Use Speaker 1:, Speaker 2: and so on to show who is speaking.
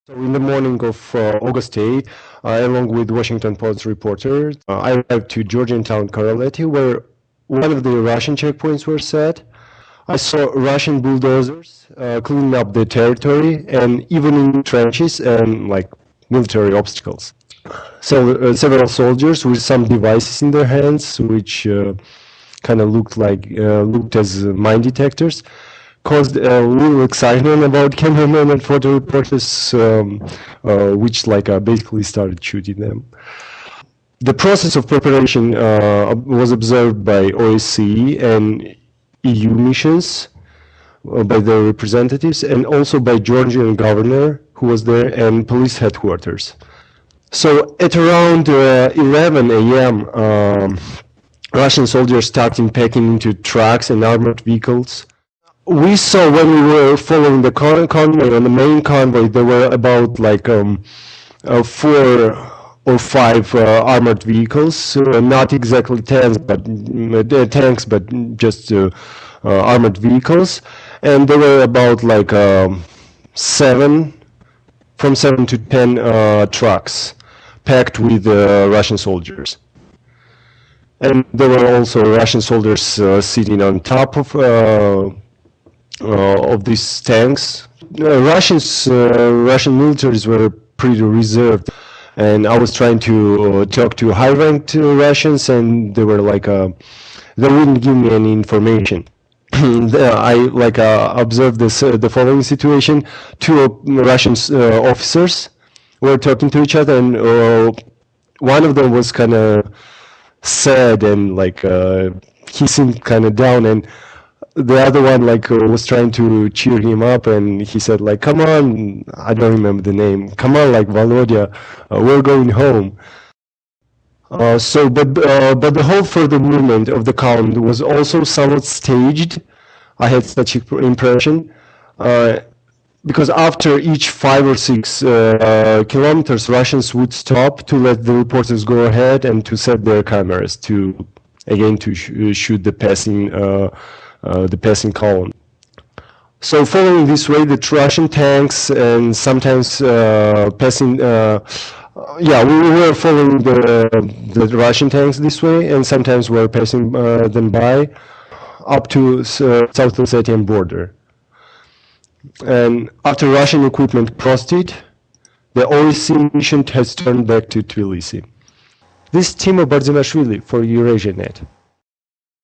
Speaker 1: So in the morning of August 8, along with Washington Post reporters, I arrived to Georgian town Karalety, where one of the Russian checkpoints were set. I saw Russian bulldozers cleaning up the territory, and even in trenches and like military obstacles. So several soldiers with some devices in their hands, which kind of looked as mine detectors, caused a little excitement about cameramen and photo reporters, which basically started shooting them. The process of preparation was observed by OSCE and EU missions, by their representatives, and also by Georgian governor who was there and police headquarters. So at around 11 a.m., Russian soldiers started packing into trucks and armored vehicles. We saw when we were following the convoy, on the main convoy, there were about 4 or 5 armored vehicles, not exactly tanks, but just armored vehicles, and there were about 7 to 10 trucks packed with Russian soldiers. And there were also Russian soldiers sitting on top of these tanks. Russian militaries were pretty reserved, and I was trying to talk to high-ranked Russians, and they were they wouldn't give me any information. I observed the following situation. 2 Russian officers were talking to each other, and one of them was kind of sad, and he seemed kind of down, and the other one was trying to cheer him up, and he said come on, I don't remember the name, come on, Volodya, we're going home. But the whole further movement of the column was also somewhat staged. I had such an impression, because after each 5 or 6 kilometers, Russians would stop to let the reporters go ahead and to set their cameras to shoot the passing column. So following this way, the Russian tanks and sometimes passing. We were following the Russian tanks this way, and sometimes we were passing them by up to South Ossetian border. And after Russian equipment crossed it, the OSCE mission has turned back to Tbilisi. This is Temo Bardzimashvili for EurasiaNet.